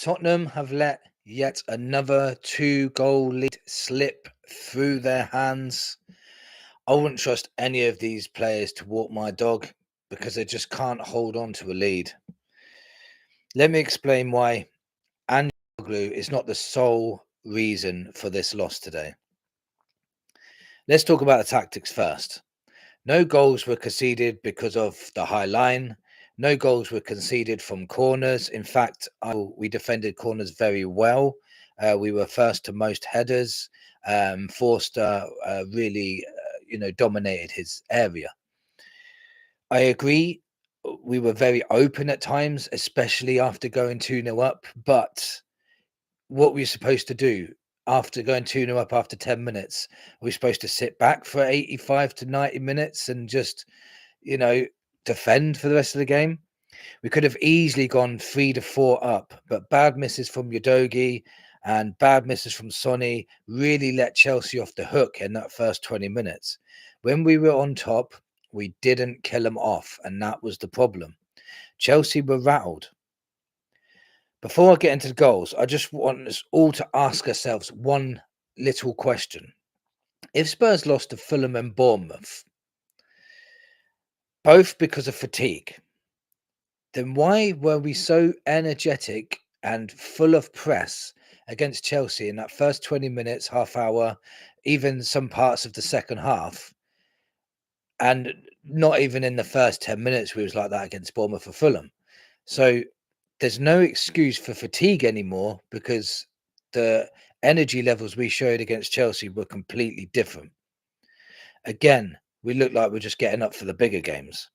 Tottenham have let yet another two-goal lead slip through their hands. I wouldn't trust any of these players to walk my dog because they just can't hold on to a lead. Let me explain why Ange is not the sole reason for this loss today. Let's talk about the tactics first. No goals were conceded because of the high line. No goals were conceded from corners. In fact, we defended corners very well. We were first to most headers. Forster really, dominated his area. I agree. We were very open at times, especially after going 2-0 up. But what were you supposed to do after going 2-0 up after 10 minutes? Are we supposed to sit back for 85 to 90 minutes and just, defend for the rest of the game? We could have easily gone 3-4 up, but bad misses from Udogie and bad misses from Sonny really let Chelsea off the hook in that first 20 minutes. When we were on top, we didn't kill them off, and that was the problem. Chelsea were rattled. Before I get into the goals, I just want us all to ask ourselves one little question. If Spurs lost to Fulham and Bournemouth, both because of fatigue, then why were we so energetic and full of press against Chelsea in that first 20 minutes, half hour, even some parts of the second half? And not even in the first 10 minutes, we was like that against Bournemouth or Fulham. So there's no excuse for fatigue anymore because the energy levels we showed against Chelsea were completely different. Again, we looked like we're just getting up for the bigger games.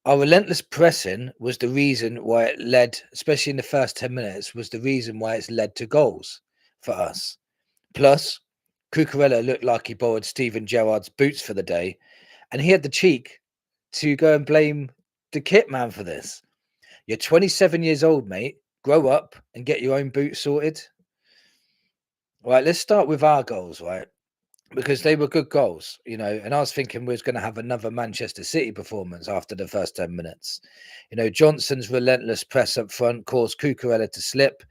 Our relentless pressing was the reason why it led, especially in the first 10 minutes, was the reason why it's led to goals for us. Plus, Cucurella looked like he borrowed Steven Gerrard's boots for the day, and he had the cheek to go and blame the kit man for this. You're 27 years old, mate. Grow up and get your own boots sorted. Right, let's start with our goals, right? Because they were good goals, and I was thinking we was going to have another Manchester City performance after the first 10 minutes. Johnson's relentless press up front caused Cucurella to slip.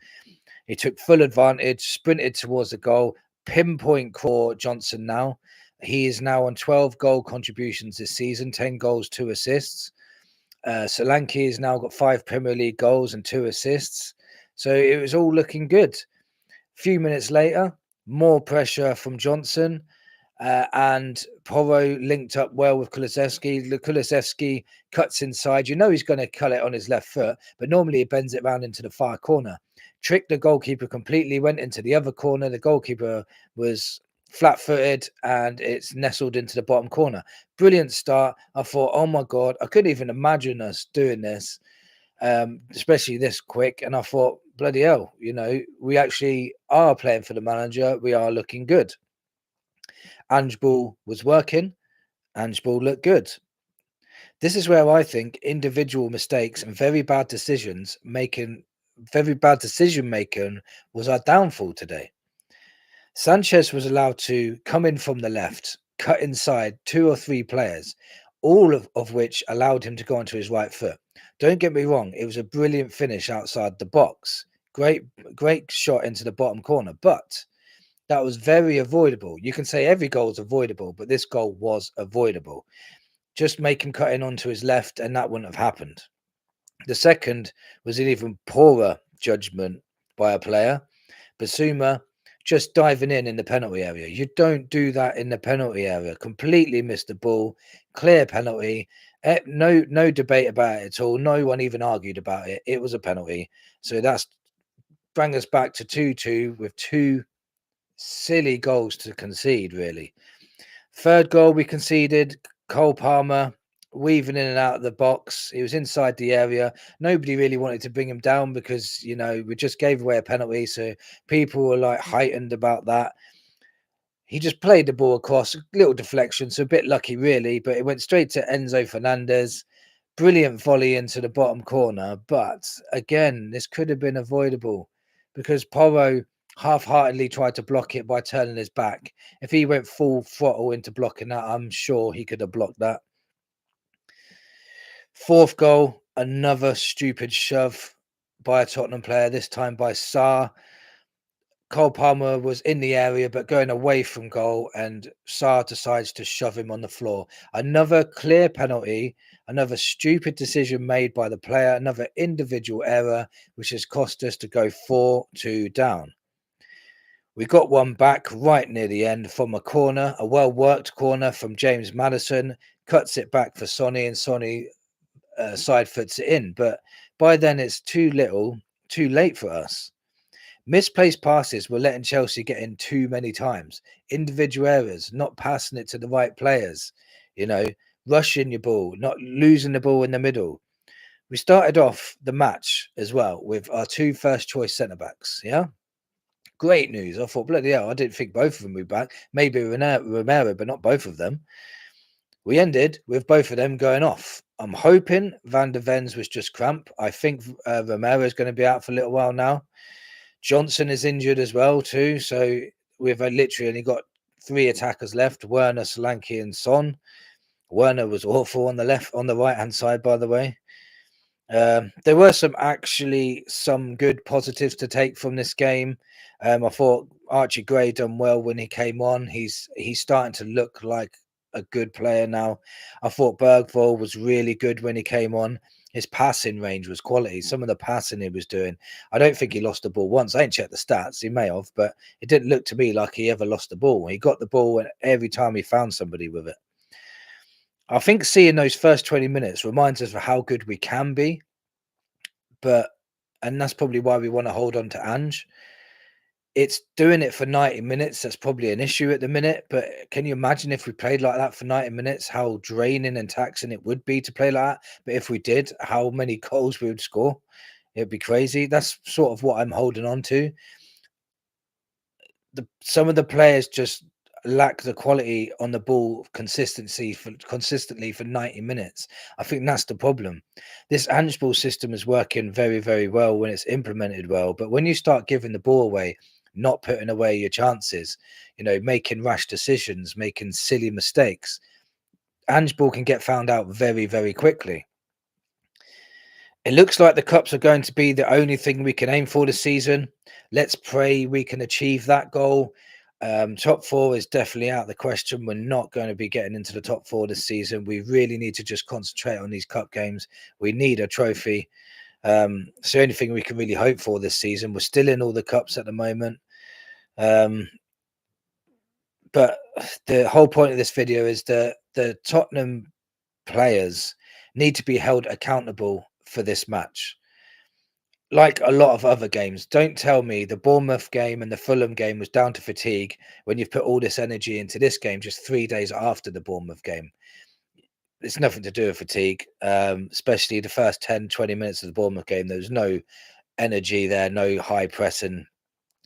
He took full advantage, sprinted towards the goal, pinpoint for Johnson now. He is now on 12 goal contributions this season, 10 goals, 2 assists. Solanke has now got 5 Premier League goals and 2 assists. So it was all looking good. A few minutes later, more pressure from Johnson. And Porro linked up well with Kulusevski. Kulusevski cuts inside. He's going to cut it on his left foot, but normally he bends it around into the far corner. Tricked the goalkeeper completely, went into the other corner. The goalkeeper was flat-footed and it's nestled into the bottom corner. Brilliant start. I thought, oh my God, I couldn't even imagine us doing this, especially this quick. And I thought, bloody hell, we actually are playing for the manager. We are looking good. Ange Ball was working. Ange Ball looked good. This is where I think individual mistakes and very bad decision making was our downfall today. Sanchez was allowed to come in from the left, cut inside 2 or 3 players, all of which allowed him to go onto his right foot. Don't get me wrong, it was a brilliant finish outside the box. Great shot into the bottom corner, but that was very avoidable. You can say every goal is avoidable, but this goal was avoidable. Just make him cut in onto his left, and that wouldn't have happened. The second was an even poorer judgment by a player. Basuma just diving in the penalty area. You don't do that in the penalty area. Completely missed the ball. Clear penalty. No debate about it at all. No one even argued about it. It was a penalty. So that's bring us back to 2-2 with 2 silly goals to concede, really. Third goal we conceded, Cole Palmer weaving in and out of the box. He was inside the area. Nobody really wanted to bring him down because, we just gave away a penalty. So people were like heightened about that. He just played the ball across, a little deflection. So a bit lucky, really, but it went straight to Enzo Fernandez. Brilliant volley into the bottom corner. But again, this could have been avoidable because Porro half-heartedly tried to block it by turning his back. If he went full throttle into blocking that, I'm sure he could have blocked that. Fourth goal, another stupid shove. by a Tottenham player, this time by Sarr. Cole Palmer was in the area but going away from goal, and Sarr decides to shove him on the floor. Another clear penalty, another stupid decision made by the player, another individual error, which has cost us to go 4-2 down. We got one back right near the end from a corner, a well-worked corner from James Maddison, cuts it back for Sonny, and Sonny side foots it in. But by then it's too little, too late for us. Misplaced passes were letting Chelsea get in too many times. Individual errors, not passing it to the right players, rushing your ball, not losing the ball in the middle. We started off the match as well with our 2 first choice centre backs. Yeah. Great news. I thought, bloody hell, I didn't think both of them would be back. Maybe Romero, but not both of them. We ended with both of them going off. I'm hoping Van der Ven's was just cramp. I think Romero is going to be out for a little while now. Johnson is injured as well too. So we've literally only got 3 attackers left: Werner, Solanke, and Son. Werner was awful on the right hand side, by the way. There were some good positives to take from this game. I thought Archie Gray done well when he came on. He's starting to look like a good player now. I thought Bergvall was really good when he came on. His passing range was quality. Some of the passing he was doing, I don't think he lost the ball once. I ain't checked the stats. He may have, but it didn't look to me like he ever lost the ball. He got the ball every time he found somebody with it. I think seeing those first 20 minutes reminds us of how good we can be, and that's probably why we want to hold on to Ange. It's doing it for 90 minutes. That's probably an issue at the minute, but can you imagine if we played like that for 90 minutes, how draining and taxing it would be to play like that? But if we did, how many goals we would score? It'd be crazy. That's sort of what I'm holding on to. Some of the players just lack the quality on the ball consistently for 90 minutes. I think that's the problem. This Ange ball system is working very, very well when it's implemented well, but when you start giving the ball away, not putting away your chances, making rash decisions, making silly mistakes, Ange ball can get found out very, very quickly. It looks like the cups are going to be the only thing we can aim for this season. Let's pray we can achieve that goal. Top 4 is definitely out of the question. We're not going to be getting into the top 4 this season. We really need to just concentrate on these cup games. We need a trophy. It's the only thing we can really hope for this season. We're still in all the cups at the moment. But the whole point of this video is that the Tottenham players need to be held accountable for this match. Like a lot of other games, don't tell me the Bournemouth game and the Fulham game was down to fatigue when you've put all this energy into this game just 3 days after the Bournemouth game. It's nothing to do with fatigue, especially the first 10, 20 minutes of the Bournemouth game. There was no energy there, no high pressing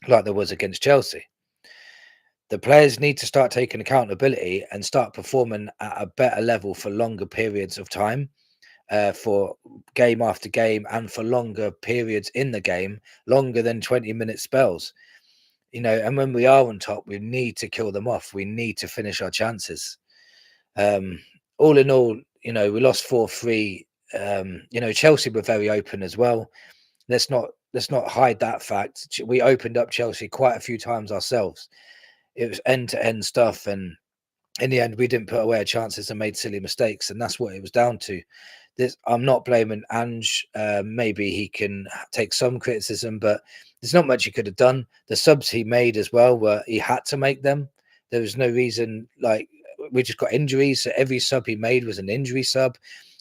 like there was against Chelsea. The players need to start taking accountability and start performing at a better level for longer periods of time. For game after game and for longer periods in the game, longer than 20-minute spells. And when we are on top, we need to kill them off. We need to finish our chances. All in all, we lost 4-3. Chelsea were very open as well. Let's not hide that fact. We opened up Chelsea quite a few times ourselves. It was end-to-end stuff, and in the end, we didn't put away our chances and made silly mistakes, and that's what it was down to. I'm not blaming Ange. Maybe he can take some criticism, but there's not much he could have done. The subs he made as well he had to make them. There was no reason, we just got injuries. So every sub he made was an injury sub.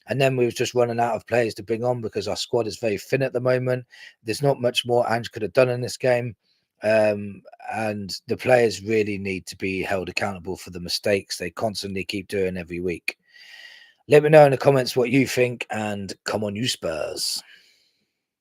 And then we was just running out of players to bring on because our squad is very thin at the moment. There's not much more Ange could have done in this game. And the players really need to be held accountable for the mistakes they constantly keep doing every week. Let me know in the comments what you think, and come on, you Spurs.